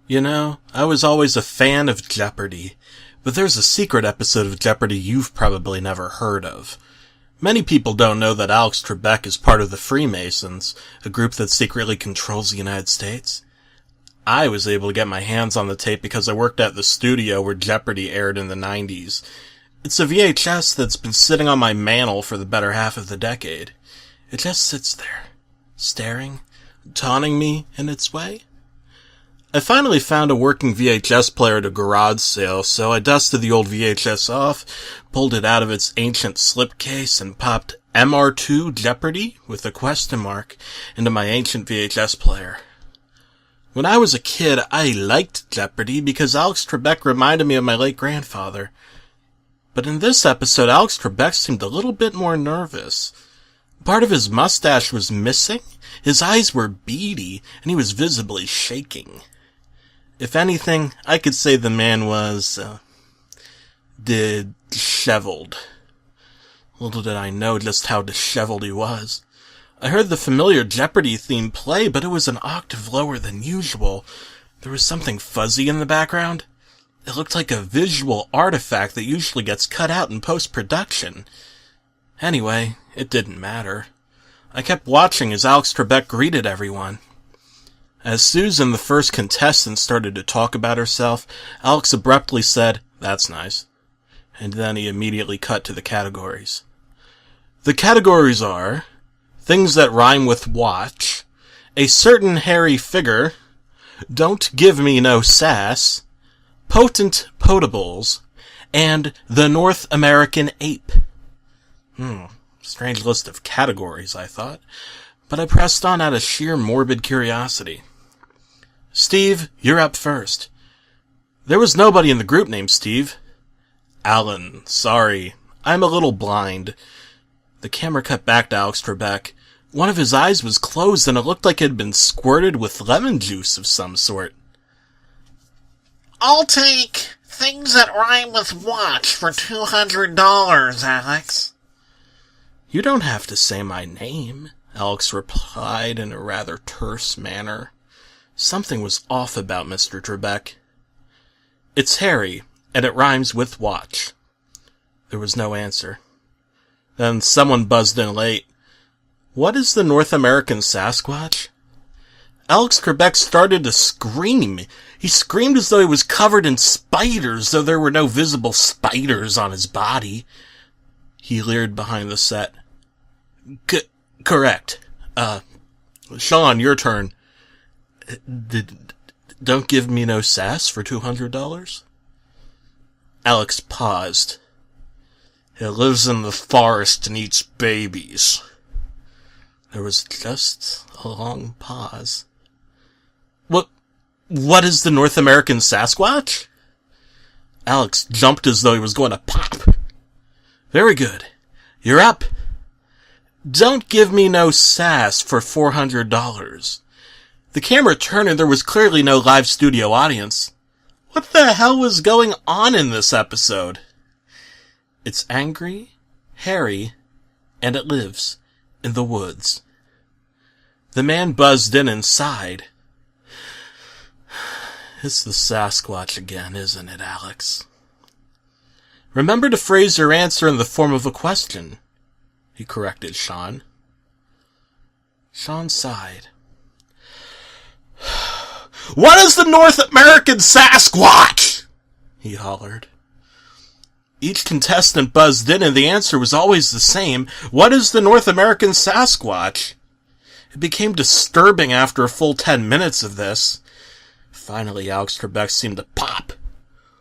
You know, I was always a fan of Jeopardy! But there's a secret episode of Jeopardy you've probably never heard of. Many people don't know that Alex Trebek is part of the Freemasons, a group that secretly controls the United States. I was able to get my hands on the tape because I worked at the studio where Jeopardy aired in the 90s. It's a VHS that's been sitting on my mantle for the better half of the decade. It just sits there, staring, taunting me in its way. I finally found a working VHS player at a garage sale, so I dusted the old VHS off, pulled it out of its ancient slipcase, and popped MR2 Jeopardy with a question mark into my ancient VHS player. When I was a kid, I liked Jeopardy because Alex Trebek reminded me of my late grandfather. But in this episode, Alex Trebek seemed a little bit more nervous. Part of his mustache was missing, his eyes were beady, and he was visibly shaking. If anything, I could say the man was, disheveled. Little did I know just how disheveled he was. I heard the familiar Jeopardy theme play, but it was an octave lower than usual. There was something fuzzy in the background. It looked like a visual artifact that usually gets cut out in post-production. Anyway, it didn't matter. I kept watching as Alex Trebek greeted everyone. As Susan, the first contestant, started to talk about herself, Alex abruptly said, "That's nice." And then he immediately cut to the categories. The categories are things that rhyme with watch, a certain hairy figure, don't give me no sass, potent potables, and the North American ape. Strange list of categories, I thought, but I pressed on out of sheer morbid curiosity. Steve, you're up first. There was nobody in the group named Steve. Alan, sorry, I'm a little blind. The camera cut back to Alex Trebek. One of his eyes was closed and it looked like it had been squirted with lemon juice of some sort. I'll take things that rhyme with watch for $200, Alex. You don't have to say my name, Alex replied in a rather terse manner. Something was off about Mr. Trebek. It's Harry, and it rhymes with watch. There was no answer. Then someone buzzed in late. What is the North American Sasquatch? Alex Trebek started to scream. He screamed as though he was covered in spiders, though there were no visible spiders on his body. He leered behind the set. Correct. Sean, your turn. Don't give me no sass for $200? Alex paused. It lives in the forest and eats babies. There was just a long pause. What is the North American Sasquatch? Alex jumped as though he was going to pop. Very good. You're up. Don't give me no sass for $400. The camera turned and there was clearly no live studio audience. What the hell was going on in this episode? It's angry, hairy, and it lives in the woods. The man buzzed in and sighed. It's the Sasquatch again, isn't it, Alex? Remember to phrase your answer in the form of a question, he corrected Sean. Sean sighed. What is the North American Sasquatch? He hollered. Each contestant buzzed in and the answer was always the same. What is the North American Sasquatch? It became disturbing after a full 10 minutes of this. Finally, Alex Trebek seemed to pop.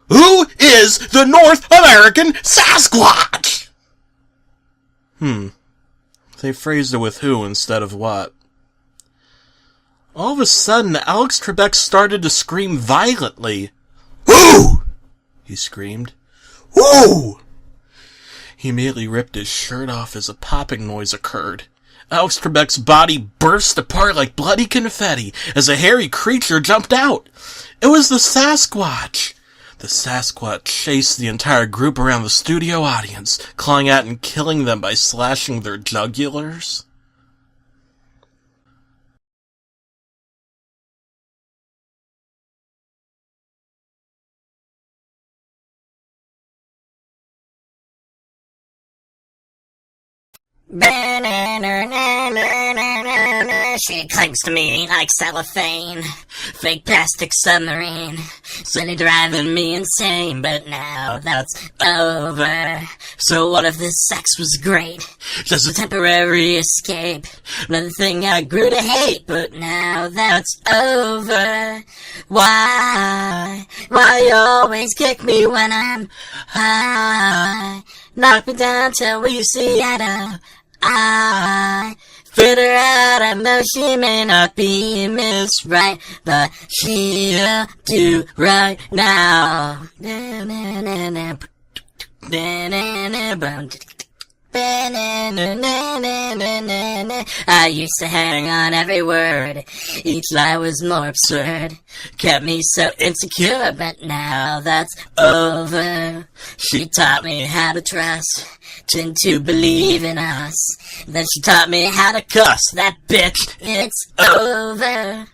Who is the North American Sasquatch? They phrased it with who instead of what. All of a sudden, Alex Trebek started to scream violently. Who? He screamed. Who? He immediately ripped his shirt off as a popping noise occurred. Alex Trebek's body burst apart like bloody confetti as a hairy creature jumped out. It was the Sasquatch. The Sasquatch chased the entire group around the studio audience, clawing at and killing them by slashing their jugulars. She clings to me like cellophane, fake plastic submarine, slowly driving me insane, but now that's over. So what if this sex was great? Just a temporary escape, another thing I grew to hate, but now that's over. Why you always kick me when I'm high? Knock me down till we see eye to eye. Fit her out, I know she may not be Miss Right, but she'll do right now. I used to hang on every word, each lie was more absurd, kept me so insecure, but now that's over. She taught me how to trust, to believe in us, then she taught me how to cuss, that bitch, it's over.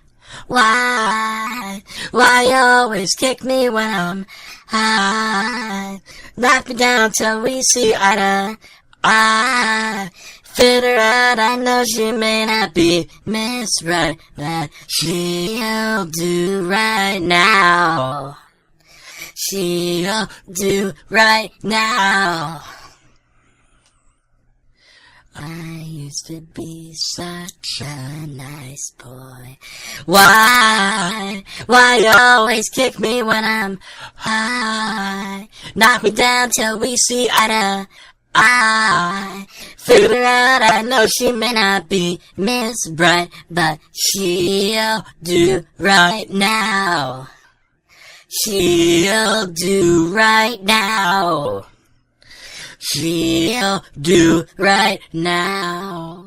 Why you always kick me when I'm high? Knock me down till we see eye to eye. Fit her out, I know she may not be Miss Right, but she'll do right now. She'll do right now. I used to be such a nice boy. Why you always kick me when I'm high? Knock me down till we see eye to eye. Figure out, I know she may not be Miss Right, but she'll do right now. She'll do right now. She'll do right now.